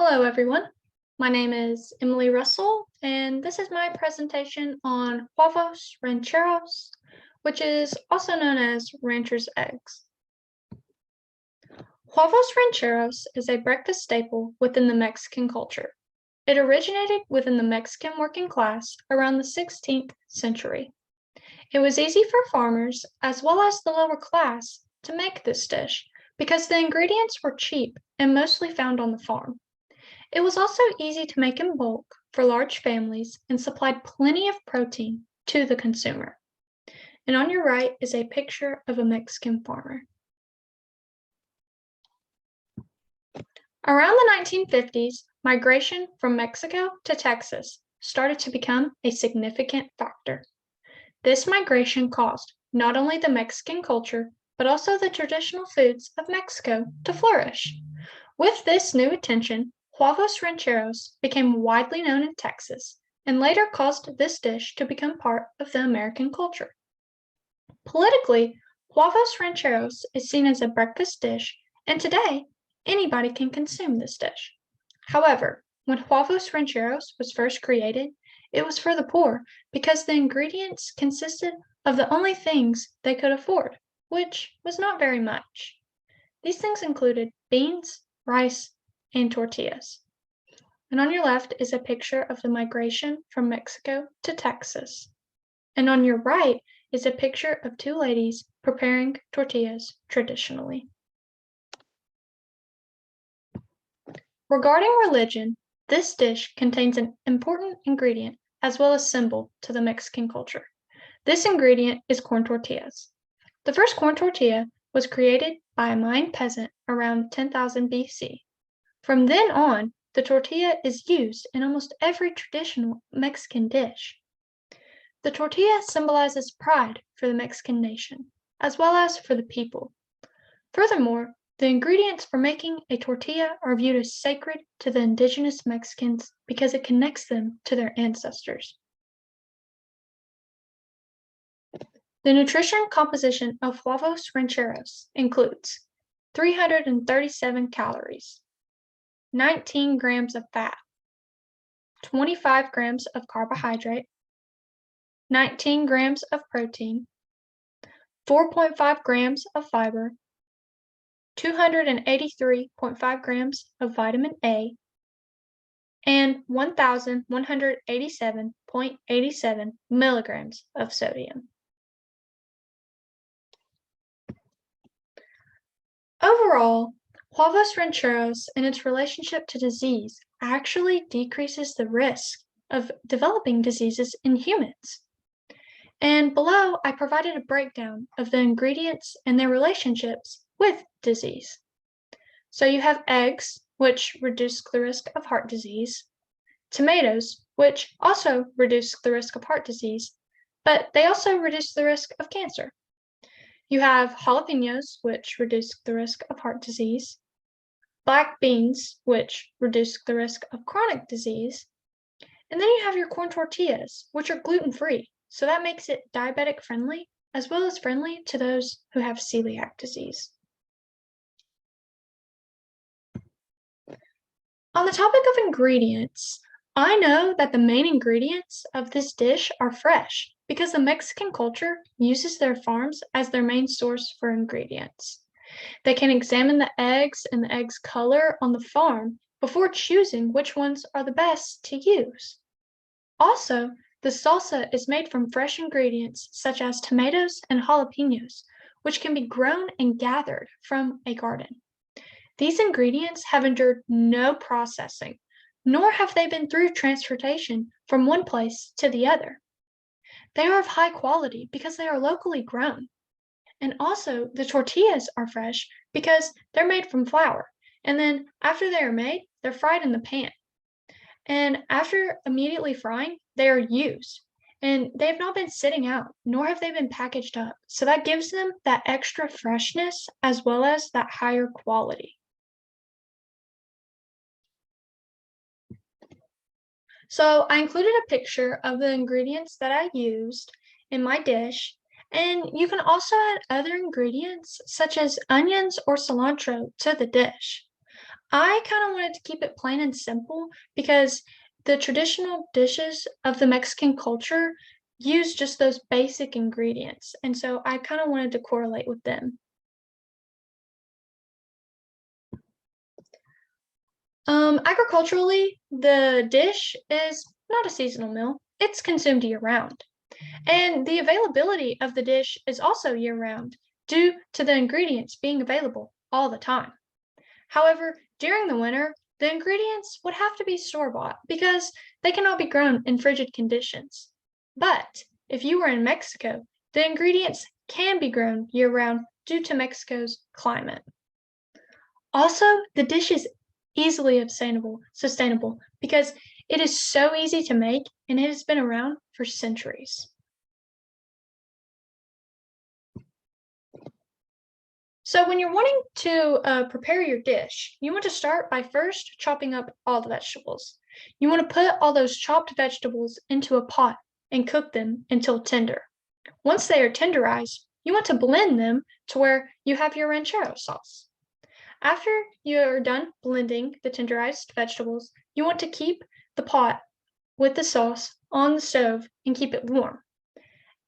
Hello, everyone. My name is Emily Russell, and this is my presentation on Huevos rancheros, which is also known as rancher's eggs. Huevos rancheros is a breakfast staple within the Mexican culture. It originated within the Mexican working class around the 16th century. It was easy for farmers, as well as the lower class, to make this dish because the ingredients were cheap and mostly found on the farm. It was also easy to make in bulk for large families and supplied plenty of protein to the consumer. And on your right is a picture of a Mexican farmer. Around the 1950s, migration from Mexico to Texas started to become a significant factor. This migration caused not only the Mexican culture, but also the traditional foods of Mexico to flourish. With this new attention, Huevos rancheros became widely known in Texas and later caused this dish to become part of the American culture. Politically, Huevos rancheros is seen as a breakfast dish, and today, anybody can consume this dish. However, when Huevos rancheros was first created, it was for the poor because the ingredients consisted of the only things they could afford, which was not very much. These things included beans, rice, and tortillas. And on your left is a picture of the migration from Mexico to Texas. And on your right is a picture of two ladies preparing tortillas traditionally. Regarding religion, this dish contains an important ingredient as well as symbol to the Mexican culture. This ingredient is corn tortillas. The first corn tortilla was created by a Mayan peasant around 10,000 BC. From then on, the tortilla is used in almost every traditional Mexican dish. The tortilla symbolizes pride for the Mexican nation, as well as for the people. Furthermore, the ingredients for making a tortilla are viewed as sacred to the indigenous Mexicans because it connects them to their ancestors. The nutrition composition of Huevos rancheros includes 337 calories, 19 grams of fat, 25 grams of carbohydrate, 19 grams of protein, 4.5 grams of fiber, 283.5 grams of vitamin A, and 1,187.87 milligrams of sodium. Overall, Huevos rancheros and its relationship to disease actually decreases the risk of developing diseases in humans. And below, I provided a breakdown of the ingredients and their relationships with disease. So you have eggs, which reduce the risk of heart disease, tomatoes, which also reduce the risk of heart disease, but they also reduce the risk of cancer. You have jalapenos, which reduce the risk of heart disease, black beans, which reduce the risk of chronic disease, and then you have your corn tortillas, which are gluten-free, so that makes it diabetic friendly, as well as friendly to those who have celiac disease. On the topic of ingredients, I know that the main ingredients of this dish are fresh because the Mexican culture uses their farms as their main source for ingredients. They can examine the eggs and the eggs' color on the farm before choosing which ones are the best to use. Also, the salsa is made from fresh ingredients such as tomatoes and jalapenos, which can be grown and gathered from a garden. These ingredients have endured no processing, nor have they been through transportation from one place to the other. They are of high quality because they are locally grown. And also, the tortillas are fresh because they're made from flour. And then after they are made, they're fried in the pan. And after immediately frying, they are used. And they have not been sitting out, nor have they been packaged up. So that gives them that extra freshness as well as that higher quality. So I included a picture of the ingredients that I used in my dish, and you can also add other ingredients such as onions or cilantro to the dish. I kind of wanted to keep it plain and simple because the traditional dishes of the Mexican culture use just those basic ingredients. And so I kind of wanted to correlate with them. Agriculturally, the dish is not a seasonal meal. It's consumed year round. And the availability of the dish is also year round due to the ingredients being available all the time. However, during the winter, the ingredients would have to be store bought because they cannot be grown in frigid conditions. But if you were in Mexico, the ingredients can be grown year round due to Mexico's climate. Also, the dish is easily sustainable because it is so easy to make and it has been around for centuries. So when you're wanting to prepare your dish, you want to start by first chopping up all the vegetables. You want to put all those chopped vegetables into a pot and cook them until tender. Once they are tenderized, you want to blend them to where you have your ranchero sauce. After you're done blending the tenderized vegetables, you want to keep the pot with the sauce on the stove and keep it warm.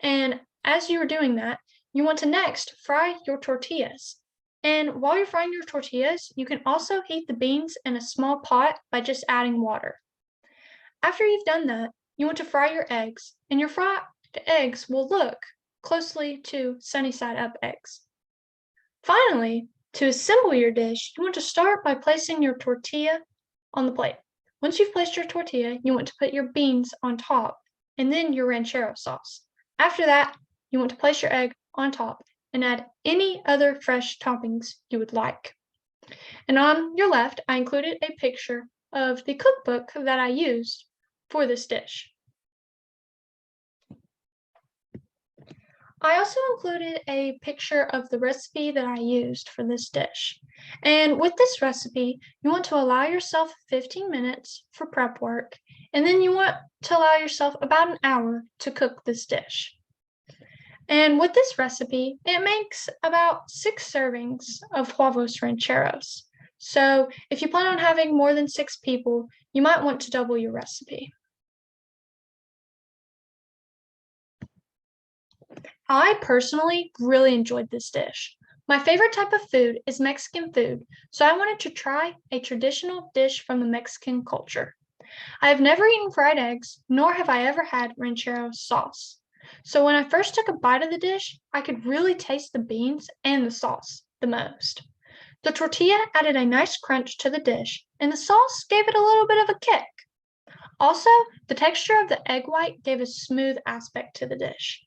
And as you are doing that, you want to next fry your tortillas. And while you're frying your tortillas, you can also heat the beans in a small pot by just adding water. After you've done that, you want to fry your eggs, and your fried eggs will look closely to sunny side up eggs. Finally, to assemble your dish, you want to start by placing your tortilla on the plate. Once you've placed your tortilla, you want to put your beans on top and then your ranchero sauce. After that, you want to place your egg on top and add any other fresh toppings you would like. And on your left, I included a picture of the cookbook that I used for this dish. I also included a picture of the recipe that I used for this dish. And with this recipe, you want to allow yourself 15 minutes for prep work, and then you want to allow yourself about an hour to cook this dish. And with this recipe, it makes about 6 servings of Huevos rancheros. So if you plan on having more than 6 people, you might want to double your recipe. I personally really enjoyed this dish. My favorite type of food is Mexican food, so I wanted to try a traditional dish from the Mexican culture. I have never eaten fried eggs, nor have I ever had ranchero sauce. So when I first took a bite of the dish, I could really taste the beans and the sauce the most. The tortilla added a nice crunch to the dish, and the sauce gave it a little bit of a kick. Also, the texture of the egg white gave a smooth aspect to the dish.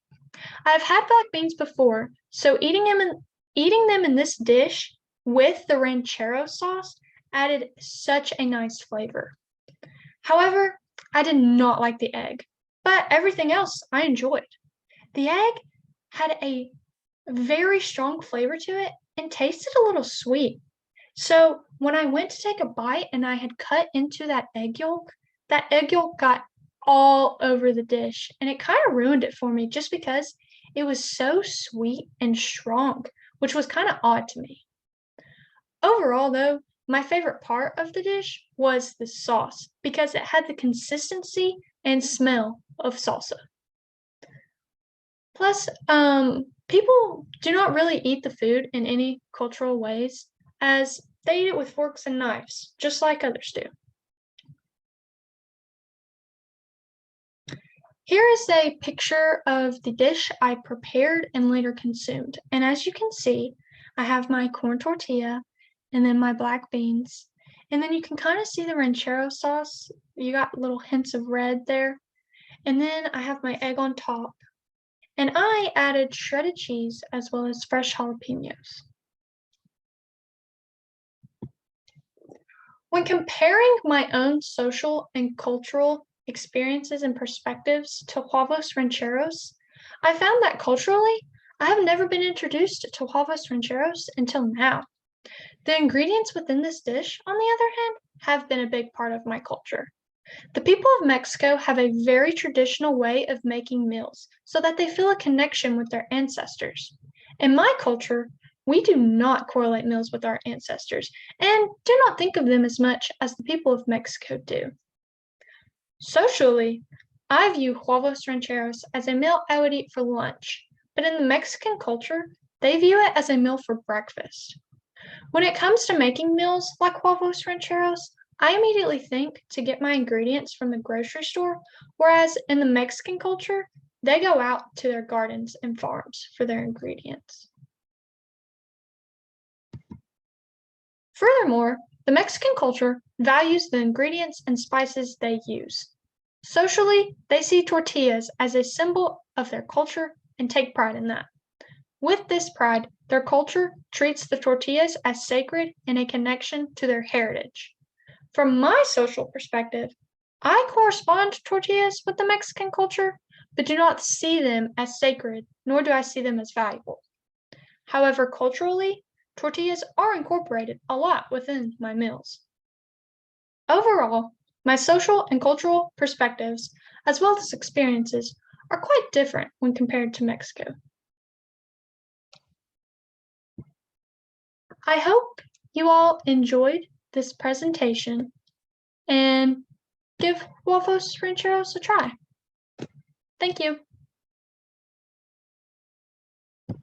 I have had black beans before, so eating them in this dish with the ranchero sauce added such a nice flavor. However, I did not like the egg, but everything else I enjoyed. The egg had a very strong flavor to it and tasted a little sweet. So when I went to take a bite and I had cut into that egg yolk got all over the dish and it kind of ruined it for me just because it was so sweet and strong, which was kind of odd to me. Overall, though, my favorite part of the dish was the sauce because it had the consistency and smell of salsa. Plus, people do not really eat the food in any cultural ways, as they eat it with forks and knives, just like others do. Here is a picture of the dish I prepared and later consumed. And as you can see, I have my corn tortilla and then my black beans. And then you can kind of see the ranchero sauce. You got little hints of red there. And then I have my egg on top. And I added shredded cheese as well as fresh jalapenos. When comparing my own social and cultural experiences and perspectives to Huevos Rancheros, I found that culturally, I have never been introduced to Huevos Rancheros until now. The ingredients within this dish, on the other hand, have been a big part of my culture. The people of Mexico have a very traditional way of making meals so that they feel a connection with their ancestors. In my culture, We do not correlate meals with our ancestors and do not think of them as much as the people of Mexico do. Socially, I view huevos rancheros as a meal I would eat for lunch, but in the Mexican culture, they view it as a meal for breakfast. When it comes to making meals like huevos rancheros, I immediately think to get my ingredients from the grocery store, whereas in the Mexican culture, they go out to their gardens and farms for their ingredients. Furthermore, the Mexican culture values the ingredients and spices they use. Socially, they see tortillas as a symbol of their culture and take pride in that. With this pride, their culture treats the tortillas as sacred and a connection to their heritage. From my social perspective, I correspond to tortillas with the Mexican culture, but do not see them as sacred, nor do I see them as valuable. However, culturally, tortillas are incorporated a lot within my meals. Overall, my social and cultural perspectives, as well as experiences, are quite different when compared to Mexico. I hope you all enjoyed this presentation and give Huevos Rancheros a try. Thank you.